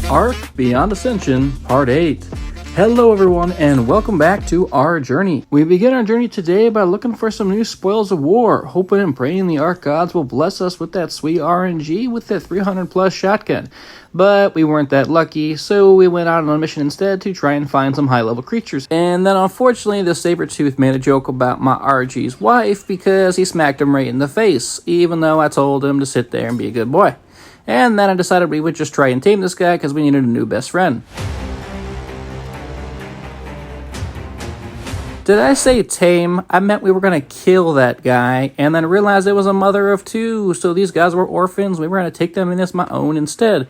Ark Beyond Ascension, Part 8. Hello everyone, and welcome back to our journey. We begin our journey today by looking for some new spoils of war, hoping and praying the Ark gods will bless us with that sweet RNG with that 300 plus shotgun. But we weren't that lucky, so we went out on a mission instead to try and find some high level creatures. And then unfortunately the Sabertooth made a joke about my RG's wife because he smacked him right in the face, even though I told him to sit there and be a good boy. And then I decided we would just try and tame this guy because we needed a new best friend. Did I say tame? I meant we were going to kill that guy, and then realized it was a mother of two, so these guys were orphans. We were going to take them in as my own instead.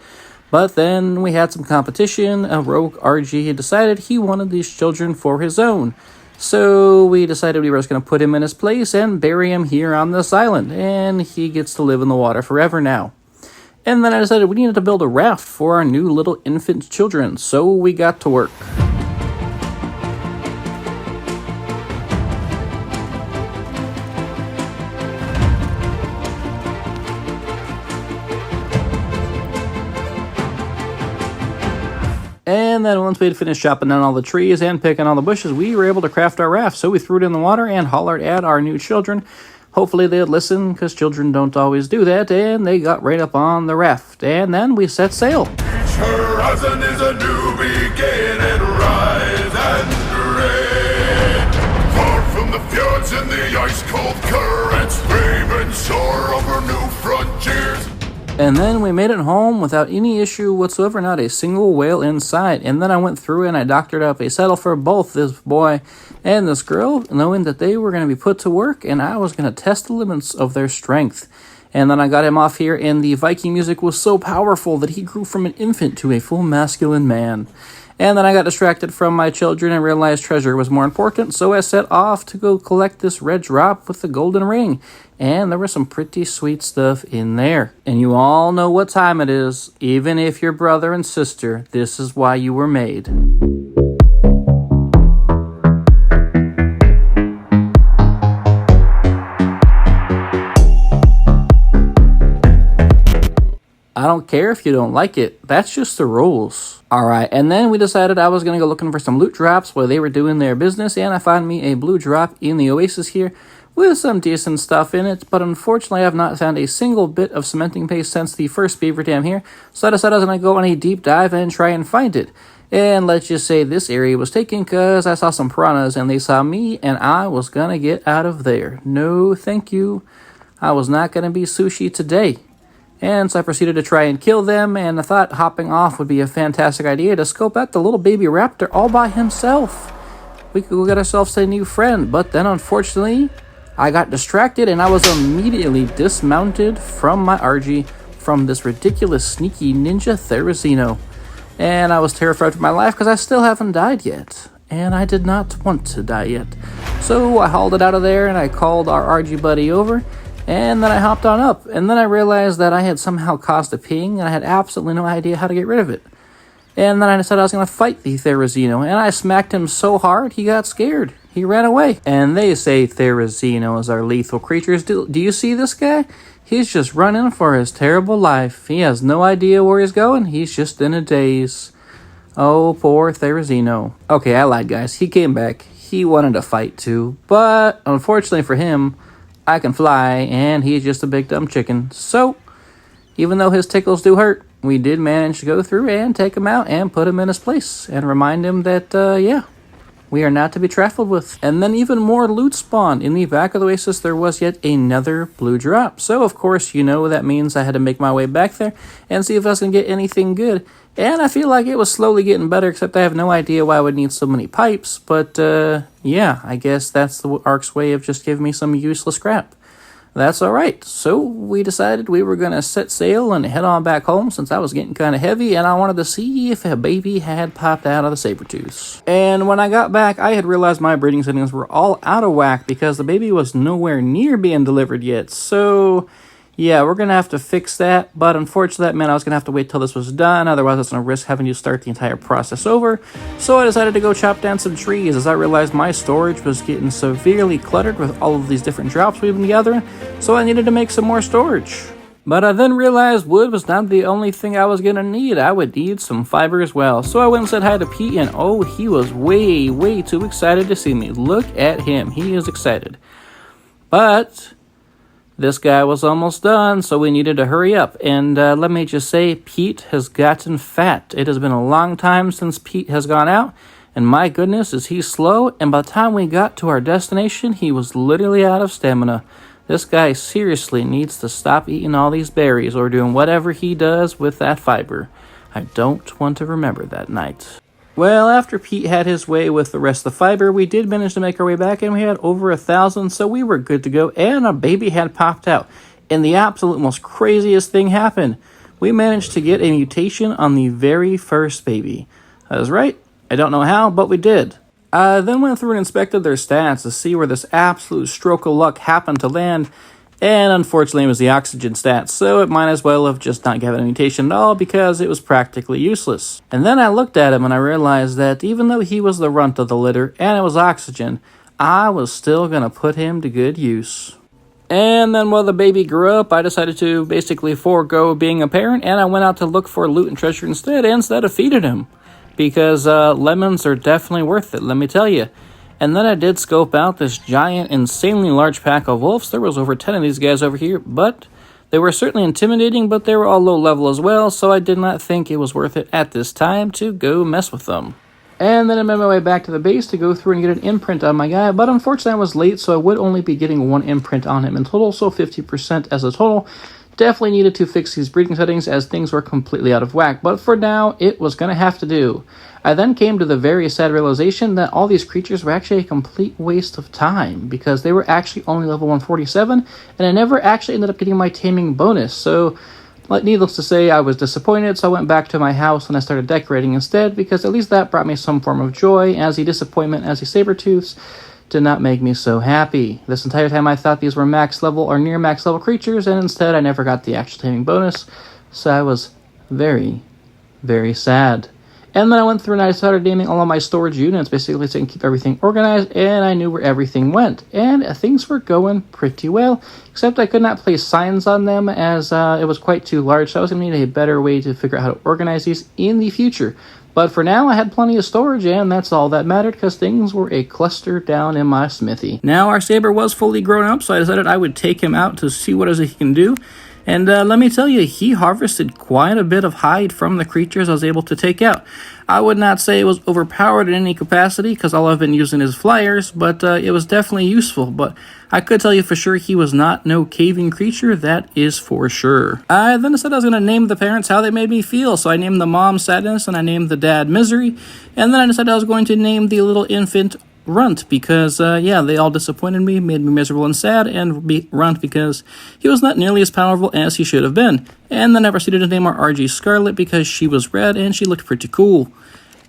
But then we had some competition. A rogue argy had decided he wanted these children for his own. So we decided we were just going to put him in his place and bury him here on this island, and he gets to live in the water forever now. And then I decided we needed to build a raft for our new little infant children, so we got to work. And then once we had finished chopping down all the trees and picking all the bushes, we were able to craft our raft. So we threw it in the water and hollered at our new children. Hopefully they'd listen, because children don't always do that, and they got right up on the raft. And then we set sail. Each horizon is a new beginning, rise and rain. Far from the fjords and the ice-cold currents, brave and soar over new frontiers. And then we made it home without any issue whatsoever, not a single whale in sight. And then I went through and I doctored up a saddle for both this boy and this girl, knowing that they were going to be put to work and I was going to test the limits of their strength. And then I got him off here, and the Viking music was so powerful that he grew from an infant to a full masculine man. And then I got distracted from my children and realized treasure was more important, so I set off to go collect this red drop with the golden ring. And there was some pretty sweet stuff in there. And you all know what time it is. Even if you're brother and sister, this is why you were made. I don't care if you don't like it. That's just the rules. Alright, and then we decided I was going to go looking for some loot drops while they were doing their business, and I found me a blue drop in the oasis here with some decent stuff in it, but unfortunately I have not found a single bit of cementing paste since the first beaver dam here, so I decided I was going to go on a deep dive and try and find it. And let's just say this area was taken because I saw some piranhas and they saw me, and I was going to get out of there. No thank you. I was not going to be sushi today. And so I proceeded to try and kill them, and I thought hopping off would be a fantastic idea to scope out the little baby raptor all by himself. We could go get ourselves a new friend, but then unfortunately, I got distracted and I was immediately dismounted from my argy from this ridiculous sneaky ninja Therizino. And I was terrified for my life because I still haven't died yet. And I did not want to die yet. So I hauled it out of there and I called our argy buddy over. And then I hopped on up, and then I realized that I had somehow caused a ping, and I had absolutely no idea how to get rid of it. And then I decided I was going to fight the Therizino, and I smacked him so hard he got scared. He ran away. And they say Therizinos are lethal creatures. Do you see this guy? He's just running for his terrible life. He has no idea where he's going. He's just in a daze. Oh, poor Therizino. Okay, I lied, guys. He came back. He wanted to fight too, but unfortunately for him, I can fly, and he's just a big dumb chicken. So, even though his tickles do hurt, we did manage to go through and take him out and put him in his place and remind him that, yeah, we are not to be trifled with. And then even more loot spawned. In the back of the oasis, there was yet another blue drop. So, of course, you know that means I had to make my way back there and see if I was going to get anything good. And I feel like it was slowly getting better, except I have no idea why I would need so many pipes. But, yeah, I guess that's the Ark's way of just giving me some useless crap. That's alright. So we decided we were going to set sail and head on back home since I was getting kind of heavy, and I wanted to see if a baby had popped out of the Sabertooth. And when I got back, I had realized my breeding settings were all out of whack because the baby was nowhere near being delivered yet. So yeah, we're going to have to fix that, but unfortunately that meant I was going to have to wait till this was done, otherwise I was going to risk having to start the entire process over. So I decided to go chop down some trees as I realized my storage was getting severely cluttered with all of these different drops we've been gathering, so I needed to make some more storage. But I then realized wood was not the only thing I was going to need. I would need some fiber as well. So I went and said hi to Pete, and oh, he was way too excited to see me. Look at him. He is excited. But this guy was almost done, so we needed to hurry up. And let me just say, Pete has gotten fat. It has been a long time since Pete has gone out. And my goodness, is he slow. And by the time we got to our destination, he was literally out of stamina. This guy seriously needs to stop eating all these berries or doing whatever he does with that fiber. I don't want to remember that night. Well, after Pete had his way with the rest of the fiber, we did manage to make our way back, and we had over 1,000, so we were good to go, and a baby had popped out. And the absolute most craziest thing happened. We managed to get a mutation on the very first baby. That is right. I don't know how, but we did. I then went through and inspected their stats to see where this absolute stroke of luck happened to land, and unfortunately it was the oxygen stats, so it might as well have just not given a mutation at all because it was practically useless. And then I looked at him and I realized that even though he was the runt of the litter and it was oxygen, I was still going to put him to good use. And then while the baby grew up, I decided to basically forego being a parent, and I went out to look for loot and treasure instead of feeding him. Because lemons are definitely worth it, let me tell you. And then I did scope out this giant, insanely large pack of wolves. There was over 10 of these guys over here, but they were certainly intimidating, but they were all low level as well, so I did not think it was worth it at this time to go mess with them. And then I made my way back to the base to go through and get an imprint on my guy, but unfortunately I was late, so I would only be getting one imprint on him in total, so 50% as a total. Definitely needed to fix these breeding settings as things were completely out of whack, but for now, it was going to have to do. I then came to the very sad realization that all these creatures were actually a complete waste of time, because they were actually only level 147, and I never actually ended up getting my taming bonus, so needless to say, I was disappointed, so I went back to my house and I started decorating instead, because at least that brought me some form of joy, as the disappointment as the saber-tooths did not make me so happy. This entire time I thought these were max level or near max level creatures, and instead I never got the actual taming bonus, so I was very sad. And then I went through and I started naming all of my storage units, basically so I can keep everything organized, and I knew where everything went. And things were going pretty well, except I could not place signs on them as it was quite too large, so I was going to need a better way to figure out how to organize these in the future. But for now, I had plenty of storage, and that's all that mattered, because things were a cluster down in my smithy. Now, our saber was fully grown up, so I decided I would take him out to see what it is he can do. And let me tell you, he harvested quite a bit of hide from the creatures I was able to take out. I would not say it was overpowered in any capacity, because all I've been using is flyers, but it was definitely useful. But I could tell you for sure he was not no caving creature, that is for sure. I then decided I was going to name the parents how they made me feel, so I named the mom Sadness, and I named the dad Misery, and then I decided I was going to name the little infant Runt, because, they all disappointed me, made me miserable and sad, and Runt because he was not nearly as powerful as he should have been. And then I proceeded to name our argy Scarlet because she was red and she looked pretty cool.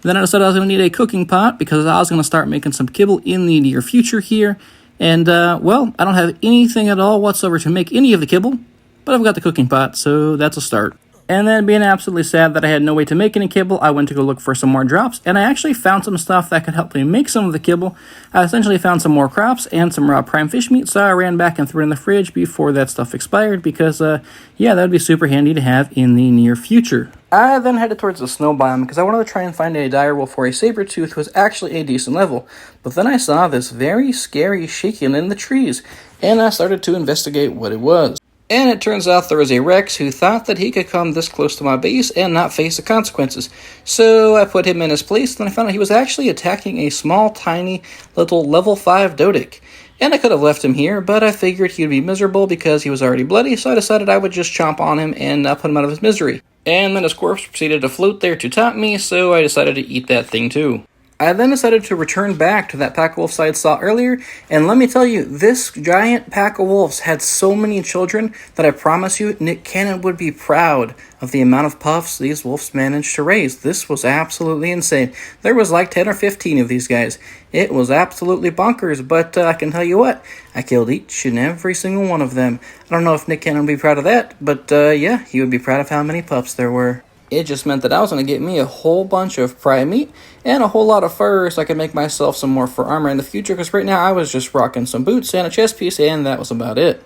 Then I decided I was going to need a cooking pot because I was going to start making some kibble in the near future here. And, I don't have anything at all whatsoever to make any of the kibble, but I've got the cooking pot, so that's a start. And then, being absolutely sad that I had no way to make any kibble, I went to go look for some more drops, and I actually found some stuff that could help me make some of the kibble. I essentially found some more crops and some raw prime fish meat, so I ran back and threw it in the fridge before that stuff expired, because, that would be super handy to have in the near future. I then headed towards the snow biome, because I wanted to try and find a direwolf or a saber-tooth who was actually a decent level. But then I saw this very scary shaking in the trees, and I started to investigate what it was. And it turns out there was a Rex who thought that he could come this close to my base and not face the consequences. So I put him in his place, and I found out he was actually attacking a small, tiny, little level 5 Dodic. And I could have left him here, but I figured he'd be miserable because he was already bloody, so I decided I would just chomp on him and put him out of his misery. And then his corpse proceeded to float there to taunt me, so I decided to eat that thing too. I then decided to return back to that pack of wolves I saw earlier, and let me tell you, this giant pack of wolves had so many children that I promise you, Nick Cannon would be proud of the amount of puffs these wolves managed to raise. This was absolutely insane. There was like 10 or 15 of these guys. It was absolutely bonkers, but I can tell you what, I killed each and every single one of them. I don't know if Nick Cannon would be proud of that, but he would be proud of how many pups there were. It just meant that I was going to get me a whole bunch of prime meat and a whole lot of fur so I could make myself some more fur armor in the future, because right now I was just rocking some boots and a chest piece, and that was about it.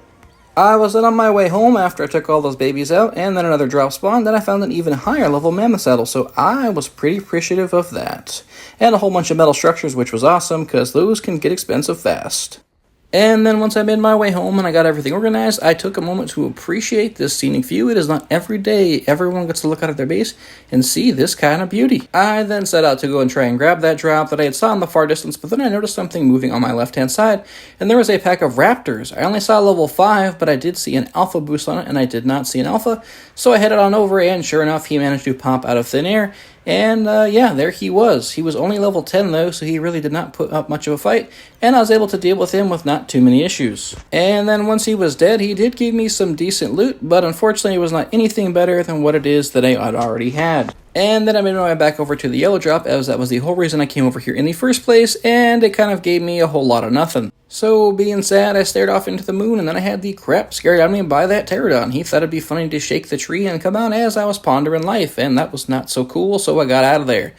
I was then on my way home after I took all those babies out, and then another drop spawned, then I found an even higher level mammoth saddle, so I was pretty appreciative of that. And a whole bunch of metal structures, which was awesome, because those can get expensive fast. And then once I made my way home and I got everything organized, I took a moment to appreciate this scenic view. It is not every day everyone gets to look out of their base and see this kind of beauty. I then set out to go and try and grab that drop that I had saw in the far distance, but then I noticed something moving on my left-hand side, and there was a pack of raptors. I only saw level 5, but I did see an alpha boost on it, and I did not see an alpha, so I headed on over, and sure enough, he managed to pop out of thin air. And, yeah, there he was. He was only level 10, though, so he really did not put up much of a fight, and I was able to deal with him with not too many issues. And then once he was dead, he did give me some decent loot, but unfortunately it was not anything better than what it is that I had already had. And then I made my way back over to the yellow drop, as that was the whole reason I came over here in the first place, and it kind of gave me a whole lot of nothing. So, being sad, I stared off into the moon, and then I had the crap scared out of me by that pterodon. He thought it'd be funny to shake the tree and come out as I was pondering life, and that was not so cool, so I got out of there.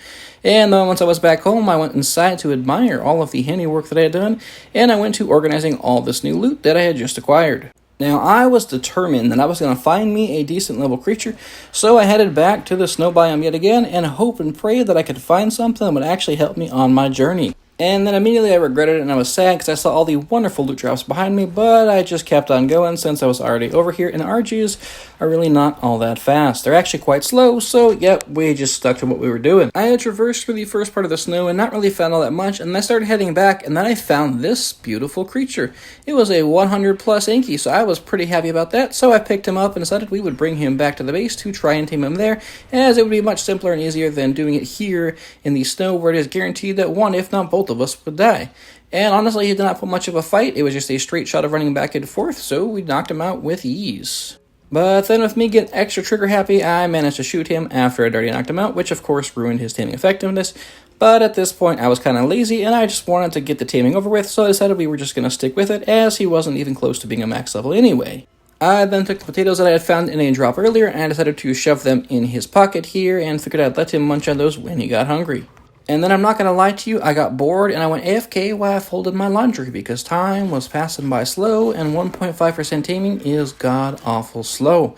And then once I was back home, I went inside to admire all of the handiwork that I had done, and I went to organizing all this new loot that I had just acquired. Now, I was determined that I was going to find me a decent level creature, so I headed back to the snow biome yet again, and hope and pray that I could find something that would actually help me on my journey. And then immediately I regretted it, and I was sad because I saw all the wonderful loot drops behind me, but I just kept on going since I was already over here, and argies are really not all that fast. They're actually quite slow, so yep, we just stuck to what we were doing. I had traversed through the first part of the snow and not really found all that much, and then I started heading back, and then I found this beautiful creature. It was a 100 plus Anki, so I was pretty happy about that, so I picked him up and decided we would bring him back to the base to try and tame him there, as it would be much simpler and easier than doing it here in the snow, where it is guaranteed that one, if not both of us, would die. And honestly, he did not put much of a fight. It was just a straight shot of running back and forth, so we knocked him out with ease. But then with me getting extra trigger happy, I managed to shoot him after I'd already knocked him out, which of course ruined his taming effectiveness. But at this point, I was kind of lazy, and I just wanted to get the taming over with, so I decided we were just going to stick with it, as he wasn't even close to being a max level anyway. I then took the potatoes that I had found in a drop earlier, and I decided to shove them in his pocket here, and figured I'd let him munch on those when he got hungry. And then I'm not going to lie to you, I got bored and I went AFK while I folded my laundry because time was passing by slow, and 1.5% taming is god-awful slow.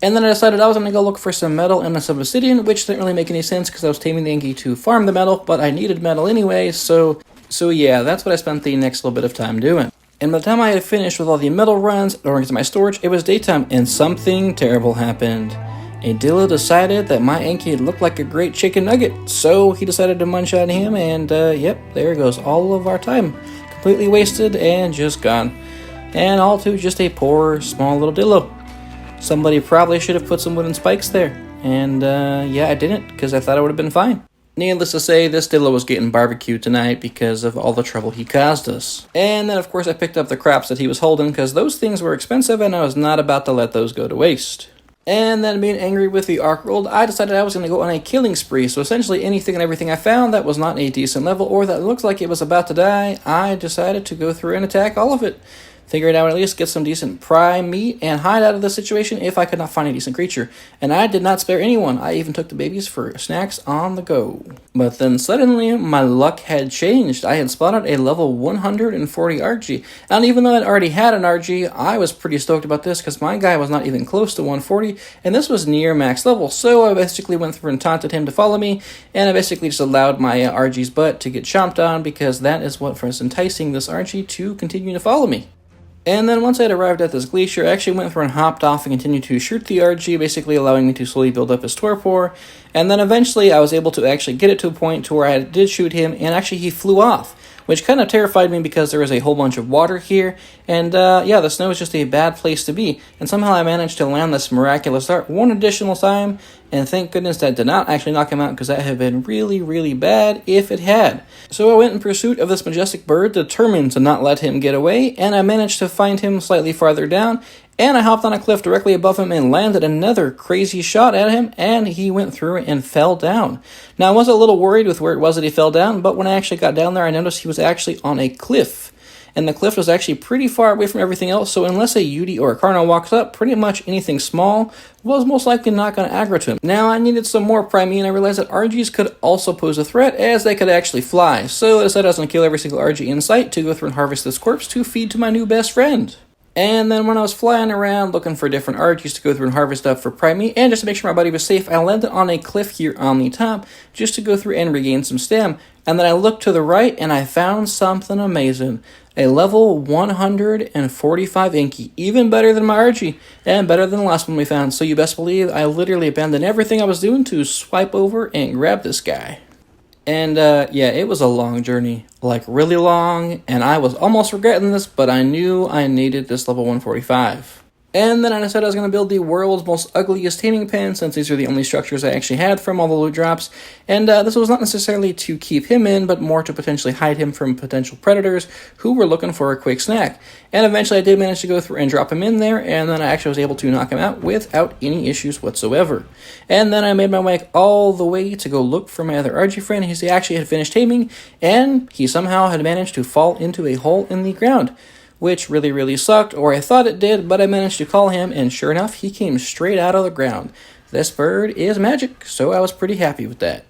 And then I decided I was going to go look for some metal and some obsidian, which didn't really make any sense because I was taming the Anki to farm the metal, but I needed metal anyway, so yeah, that's what I spent the next little bit of time doing. And by the time I had finished with all the metal runs or into my storage, it was daytime, and something terrible happened. A Dillo decided that my Anki looked like a great chicken nugget, so he decided to munch on him, and yep, there goes all of our time. Completely wasted and just gone. And all to just a poor, small little Dillo. Somebody probably should have put some wooden spikes there, and yeah, I didn't, because I thought it would have been fine. Needless to say, this Dillo was getting barbecued tonight because of all the trouble he caused us. And then, of course, I picked up the crops that he was holding, because those things were expensive, and I was not about to let those go to waste. And then, being angry with the Ark world, I decided I was going to go on a killing spree. So essentially, anything and everything I found that was not a decent level or that looked like it was about to die, I decided to go through and attack all of it. Figured I would at least get some decent prime meat and hide out of the situation if I could not find a decent creature. And I did not spare anyone. I even took the babies for snacks on the go. But then suddenly, my luck had changed. I had spotted a level 140 argy. And even though I'd already had an argy, I was pretty stoked about this because my guy was not even close to 140, and this was near max level. So I basically went through and taunted him to follow me, and I basically just allowed my argy's butt to get chomped on because that is what was enticing this argy to continue to follow me. And then once I had arrived at this glacier, I actually went through and hopped off and continued to shoot the argy, basically allowing me to slowly build up his torpor. And then eventually I was able to actually get it to a point to where I did shoot him, and actually he flew off, which kind of terrified me because there was a whole bunch of water here. And yeah, the snow is just a bad place to be. And somehow I managed to land this miraculous dart one additional time, and thank goodness that did not actually knock him out, because that had been really, really bad if it had. So I went in pursuit of this majestic bird, determined to not let him get away, and I managed to find him slightly farther down, and I hopped on a cliff directly above him and landed another crazy shot at him, and he went through it and fell down. Now, I was a little worried with where it was that he fell down, but when I actually got down there, I noticed he was actually on a cliff. And the cliff was actually pretty far away from everything else, so unless a Yudi or a Carno walks up, pretty much anything small was most likely not going to aggro to him. Now, I needed some more primey, and I realized that argies could also pose a threat, as they could actually fly. So I decided I was going to kill every single argy in sight to go through and harvest this corpse to feed to my new best friend. And then when I was flying around looking for different arches to go through and harvest up for prime meat, and just to make sure my buddy was safe, I landed on a cliff here on the top just to go through and regain some stam. And then I looked to the right and I found something amazing. A level 145 Inky, even better than my argy, and better than the last one we found. So you best believe I literally abandoned everything I was doing to swipe over and grab this guy. And yeah, it was a long journey, like really long, and I was almost regretting this, but I knew I needed this level 145. And then I decided I was going to build the world's most ugliest taming pen, since these are the only structures I actually had from all the loot drops. And this was not necessarily to keep him in, but more to potentially hide him from potential predators who were looking for a quick snack. And eventually I did manage to go through and drop him in there, and then I actually was able to knock him out without any issues whatsoever. And then I made my way all the way to go look for my other argy friend. He actually had finished taming, and he somehow had managed to fall into a hole in the ground, which really sucked, or I thought it did, but I managed to call him, and sure enough, he came straight out of the ground. This bird is magic, so I was pretty happy with that.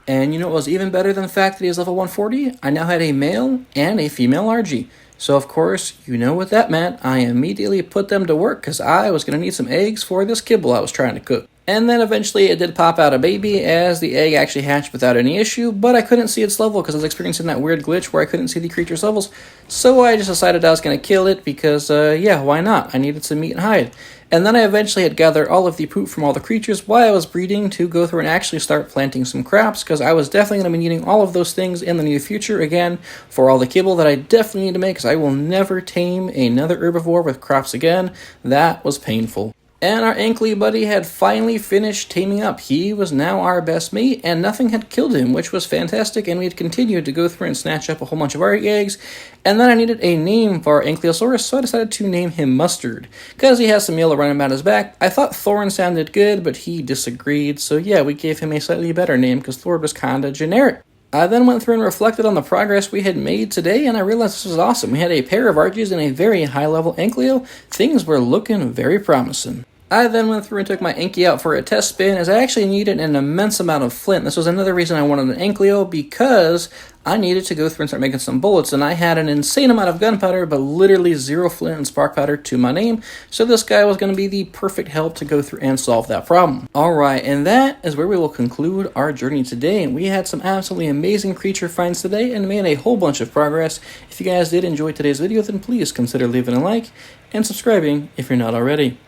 And you know what was even better than the fact that he was level 140? I now had a male and a female argy. So of course, you know what that meant. I immediately put them to work, because I was going to need some eggs for this kibble I was trying to cook. And then eventually it did pop out a baby, as the egg actually hatched without any issue, but I couldn't see its level because I was experiencing that weird glitch where I couldn't see the creature's levels. So I just decided I was going to kill it because, yeah, why not? I needed some meat and hide. And then I eventually had gathered all of the poop from all the creatures while I was breeding to go through and actually start planting some crops, because I was definitely going to be needing all of those things in the near future, again, for all the kibble that I definitely need to make, because I will never tame another herbivore with crops again. That was painful. And our Ankly buddy had finally finished taming up. He was now our best mate, and nothing had killed him, which was fantastic, and we had continued to go through and snatch up a whole bunch of argy eggs. And then I needed a name for our Ankylosaurus, so I decided to name him Mustard, because he has some yellow running down his back. I thought Thorn sounded good, but he disagreed, so yeah, we gave him a slightly better name, because Thor was kinda generic. I then went through and reflected on the progress we had made today, and I realized this was awesome. We had a pair of argies and a very high-level Ankylo. Things were looking very promising. I then went through and took my Inky out for a test spin, as I actually needed an immense amount of flint. This was another reason I wanted an Ankylo, because I needed to go through and start making some bullets, and I had an insane amount of gunpowder, but literally 0 flint and spark powder to my name, so this guy was going to be the perfect help to go through and solve that problem. Alright, and that is where we will conclude our journey today. We had some absolutely amazing creature finds today, and made a whole bunch of progress. If you guys did enjoy today's video, then please consider leaving a like, and subscribing if you're not already.